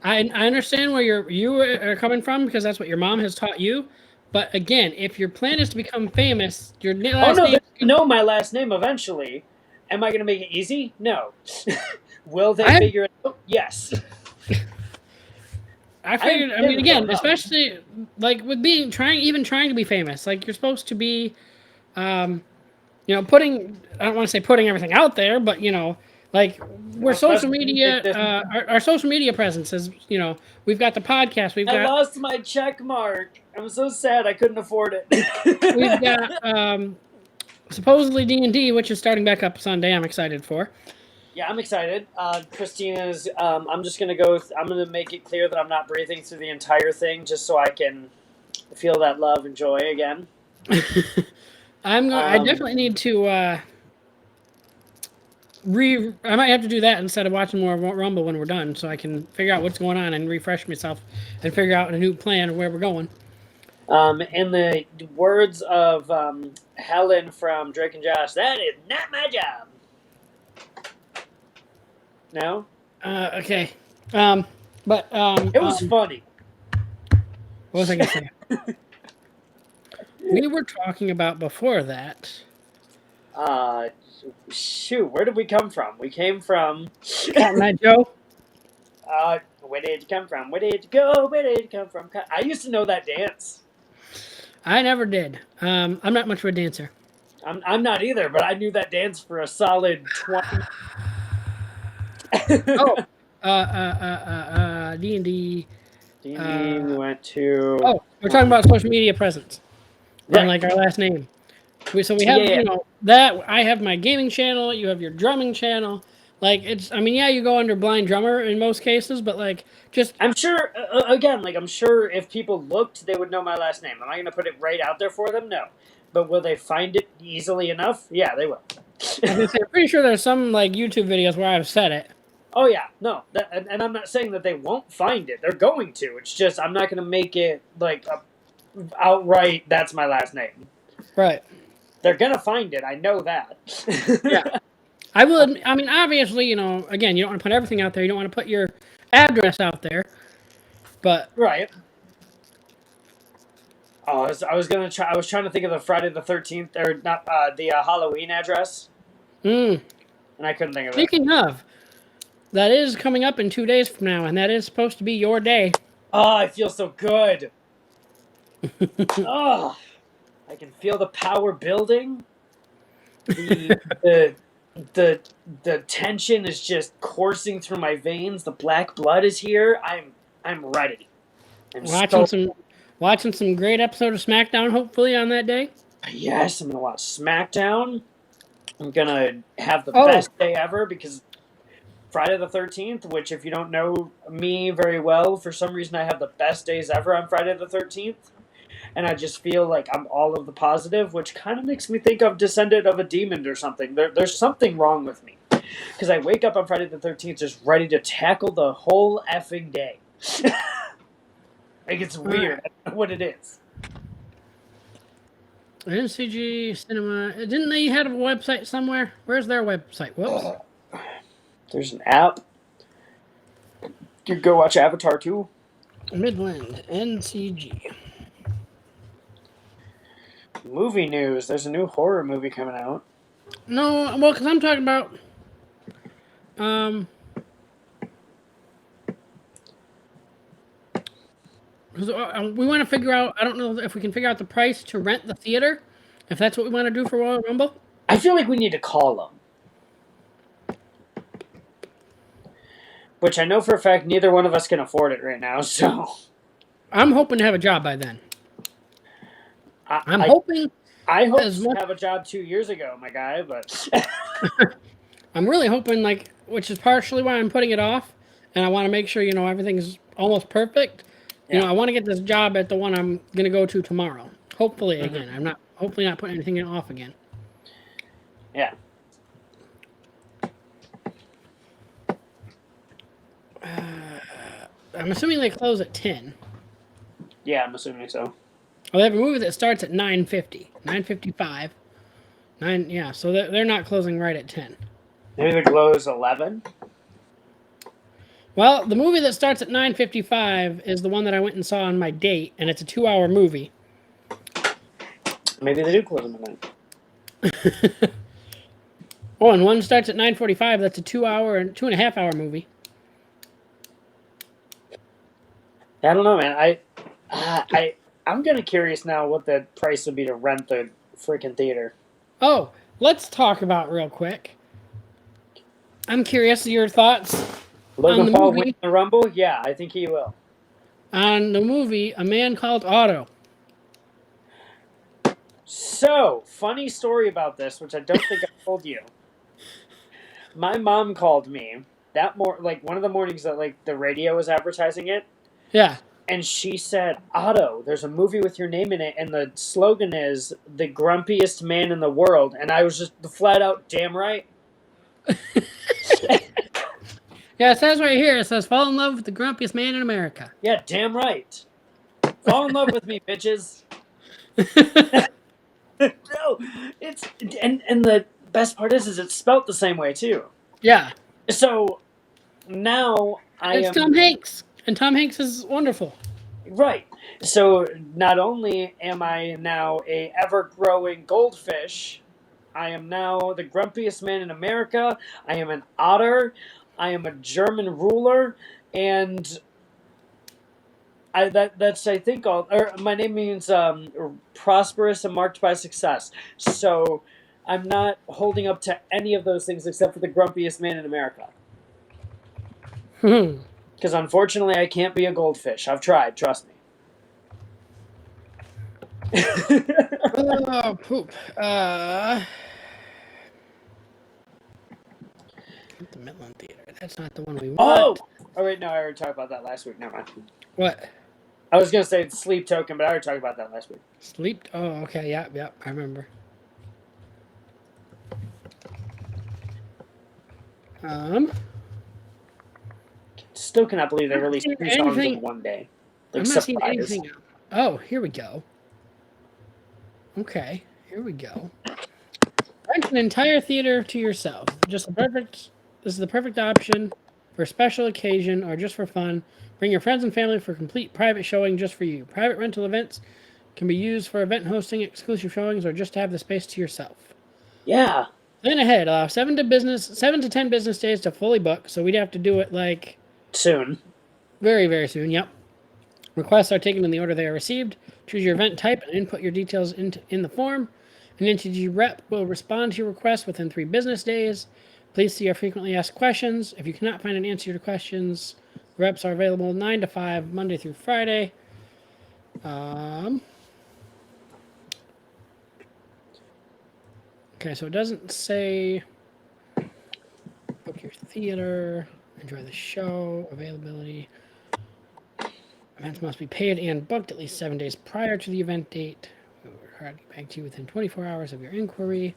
I understand where you are coming from because that's what your mom has taught you. But again, if your plan is to become famous, your last name... They know my last name eventually. Am I going to make it easy? No. Will they figure it out? Yes. I figured. I mean, again, especially like with trying to be famous. Like you're supposed to be, putting. I don't want to say putting everything out there, but like we're social media. Our social media presence is. We've got the podcast. I lost my check mark. I'm so sad. I couldn't afford it. We've got supposedly D&D, which is starting back up Sunday. I'm excited for. Yeah, I'm excited. Christina's. I'm just gonna go. I'm gonna make it clear that I'm not breathing through the entire thing, just so I can feel that love and joy again. I definitely need to. I might have to do that instead of watching more Rumble when we're done, so I can figure out what's going on and refresh myself and figure out a new plan of where we're going. In the words of Helen from Drake and Josh, that is not my job. No? Okay. But it was funny. What was I gonna say? We were talking about before that. Shoot, where did we come from? We came from Cotton Eye Joe. Where did you come from? Where did you go? Where did you come from? I used to know that dance. I never did. I'm not much of a dancer. I'm not either, but I knew that dance for a solid 20. D&D. D&D, we went to... Oh, we're talking about social media presence. And like our last name. So we have, that. I have my gaming channel. You have your drumming channel. Like, it's, I mean, yeah, you go under blind drummer in most cases, but like, just I'm sure, again, like, I'm sure if people looked, they would know my last name. Am I going to put it right out there for them? No. But will they find it easily enough? Yeah, they will. I was gonna say, I'm pretty sure there's some like YouTube videos where I've said it. Oh, yeah. No. And I'm not saying that they won't find it. They're going to. It's just, I'm not going to make it, like, outright, that's my last name. Right. They're going to find it. I know that. Yeah. I will. I mean, obviously, again, you don't want to put everything out there. You don't want to put your address out there. But Right. Oh, I was gonna try. I was trying to think of the Friday the 13th, or not the Halloween address, and I couldn't think of it. Speaking of, that is coming up in 2 days from now, and that is supposed to be your day. Oh, I feel so good. Oh, I can feel the power building. The the tension is just coursing through my veins. The black blood is here. I'm ready. I'm Watching some great episode of SmackDown, hopefully on that day. Yes, I'm gonna watch SmackDown. I'm gonna have the best day ever because Friday the 13th, which if you don't know me very well, for some reason I have the best days ever on Friday the 13th. And I just feel like I'm all of the positive, which kind of makes me think I've descended of a demon or something. There's something wrong with me. Because I wake up on Friday the 13th just ready to tackle the whole effing day. Like, it's weird. I don't know what it is. NCG Cinema. Didn't they have a website somewhere? Where's their website? Whoops. There's an app. You go watch Avatar 2. Midland NCG. Movie news. There's a new horror movie coming out. No, well, because I'm talking about. We want to figure out. I don't know if we can figure out the price to rent the theater. If that's what we want to do for Royal Rumble. I feel like we need to call them. Which I know for a fact neither one of us can afford it right now, so. I'm hoping to have a job by then. I'm hoping. I hope to have a job 2 years ago, my guy, but. I'm really hoping, which is partially why I'm putting it off, and I want to make sure, everything's almost perfect. Yeah. I want to get this job at the one I'm going to go to tomorrow. Hopefully, again. I'm hopefully not putting anything off again. Yeah. I'm assuming they close at 10. Yeah, I'm assuming so. Oh, they have a movie that starts at 9:50, 9:55. Yeah, so they're not closing right at 10. Maybe they close 11? Well, the movie that starts at 9:55 is the one that I went and saw on my date, and it's a 2-hour movie. Maybe they do close them at 9. Oh, and one starts at 9:45. That's a 2-hour and 2.5-hour movie. I don't know, man. I'm kind of curious now what the price would be to rent the freaking theater. Oh, let's talk about real quick. I'm curious your thoughts. Logan Paul win the Rumble? Yeah, I think he will. On the movie, A Man Called Otto. So, funny story about this, which I don't think I told you. My mom called me one of the mornings that the radio was advertising it. Yeah. And she said, Otto, there's a movie with your name in it, and the slogan is the grumpiest man in the world. And I was just flat out, damn right. Yeah, it says right here, it says, fall in love with the grumpiest man in America. Yeah, damn right. Fall in love with me, bitches. No, it's, and the best part is it's spelt the same way, too. Yeah. So, now it's Tom Hanks. And Tom Hanks is wonderful. Right. So not only am I now a ever-growing goldfish, I am now the grumpiest man in America. I am an otter. I am a German ruler, and my name means prosperous and marked by success. So I'm not holding up to any of those things except for the grumpiest man in America. Because unfortunately, I can't be a goldfish. I've tried, trust me. Oh, poop. The Midland Theater. That's not the one we want. Oh wait, no, I already talked about that last week. Never mind. What? I was gonna say Sleep Token, but I already talked about that last week. Sleep? Oh, okay. Yep. I remember. Still cannot believe they I'm not released seeing 2 songs anything- in one day. I'm Like, not seeing surprise. anything. Oh, here we go. Okay, here we go. Rent an entire theater to yourself. This is the perfect option for a special occasion or just for fun. Bring your friends and family for complete private showing just for you. Private rental events can be used for event hosting, exclusive showings, or just to have the space to yourself. Yeah. Plan ahead. Allow 7 to 10 business days to fully book. So we'd have to do it like Soon. very, very soon. Yep. Requests are taken in the order they are received. Choose your event type and input your details in the form. An entity rep will respond to your request within 3 business days. Please see our frequently asked questions. If you cannot find an answer to your questions, reps are available 9 to 5, Monday through Friday. Okay, so it doesn't say book your theater, enjoy the show, availability. Events must be paid and booked at least 7 days prior to the event date. We will try to get back to you within 24 hours of your inquiry.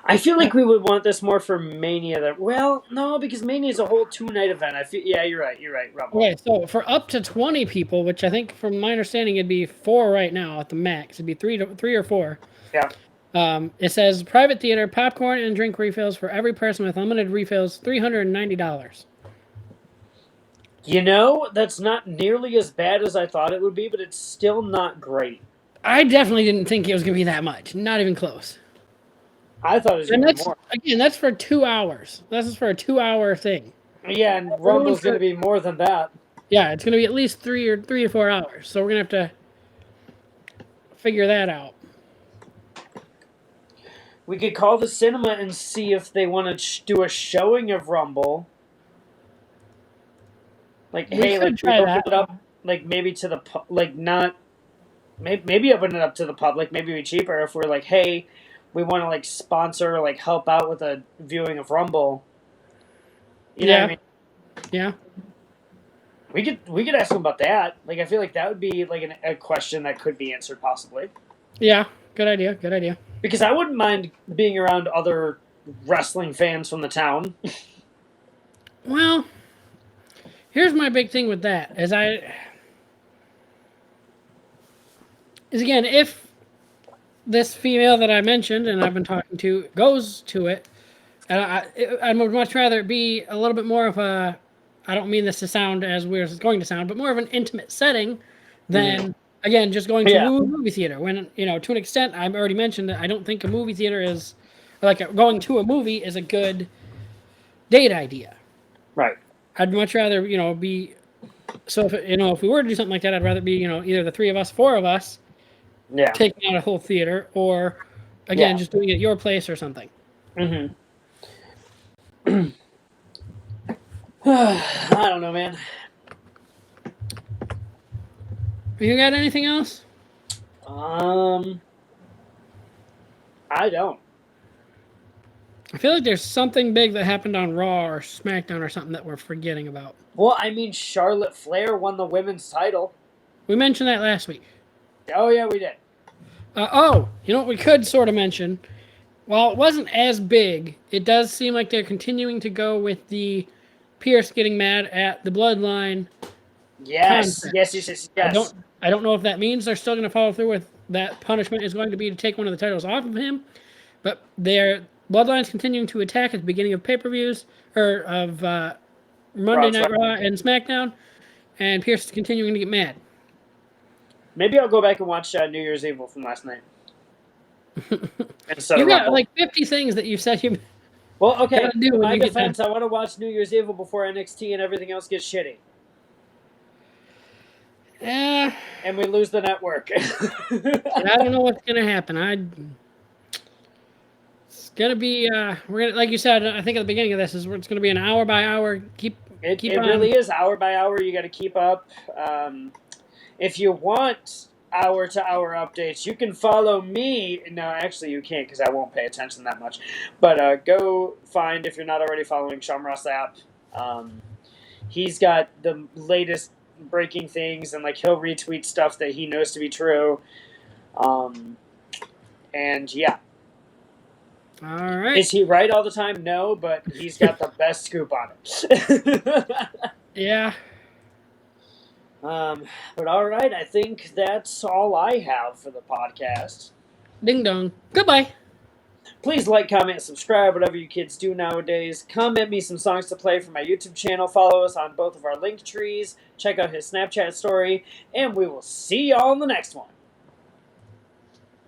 I feel like we would want this more for Mania. Well, no, because Mania is a whole 2-night event. Yeah, you're right. Rumble. Okay, so for up to 20 people, which I think from my understanding it'd be 4 right now at the max. It'd be 3 or 4. Yeah. It says private theater, popcorn and drink refills for every person with unlimited refills, $390. You know, that's not nearly as bad as I thought it would be, but it's still not great. I definitely didn't think it was gonna be that much. Not even close. I thought it was going to be more. Again, that's for 2 hours. This is for a 2-hour thing. Yeah, and Rumble's going to be more than that. Yeah, it's gonna be at least 3 to 4 hours. So we're gonna have to figure that out. We could call the cinema and see if they want to do a showing of Rumble. Like, hey, like, try open that. it up, like, maybe to the not. Maybe open it up to the public. Maybe be cheaper if we're like, hey, we want to like sponsor, like help out with a viewing of Rumble. You know what I mean? Yeah. We could ask them about that. Like, I feel like that would be like a question that could be answered possibly. Yeah. Good idea. Because I wouldn't mind being around other wrestling fans from the town. Well, here's my big thing with that. Is again, if this female that I mentioned and I've been talking to goes to it, and I would much rather it be a little bit more of a, I don't mean this to sound as weird as it's going to sound, but more of an intimate setting than, again, just going to a movie theater. When, to an extent, I've already mentioned that I don't think a movie theater is, like going to a movie is a good date idea. Right. I'd much rather, be, so if we were to do something like that, I'd rather be, either the 3 of us, 4 of us, taking out a whole theater, or again, just doing it at your place or something. Mm-hmm. I don't know, man. You got anything else? I don't. I feel like there's something big that happened on Raw or SmackDown or something that we're forgetting about. Well, I mean, Charlotte Flair won the women's title. We mentioned that last week. Oh, yeah, we did. You know what we could sort of mention? While it wasn't as big, it does seem like they're continuing to go with the Pierce getting mad at the Bloodline. Yes. I don't know if that means they're still going to follow through with that punishment is going to be to take one of the titles off of him, but their Bloodline's continuing to attack at the beginning of pay-per-views, or of Monday Night Raw and SmackDown, and Pierce is continuing to get mad. Maybe I'll go back and watch New Year's Evil from last night. You got like 50 things that you said you. Well, okay. Gotta do In my when you defense, I want to watch New Year's Evil before NXT and everything else gets shitty. Yeah. And we lose the network. I don't know what's gonna happen. It's gonna be. We're gonna, like you said. I think at the beginning of this is it's gonna be an hour by hour. It really is hour by hour. You got to keep up. If you want hour-to-hour updates. You can follow me. No, actually, you can't because I won't pay attention that much. But go find, if you're not already following Sean Ross app. He's got the latest breaking things, and like he'll retweet stuff that he knows to be true. And yeah. All right. Is he right all the time? No, but he's got the best scoop on it. Yeah. But all right, I think that's all I have for the podcast. Ding dong. Goodbye. Please like, comment, subscribe, whatever you kids do nowadays. Comment me some songs to play for my YouTube channel. Follow us on both of our link trees. Check out his Snapchat story. And we will see y'all in the next one.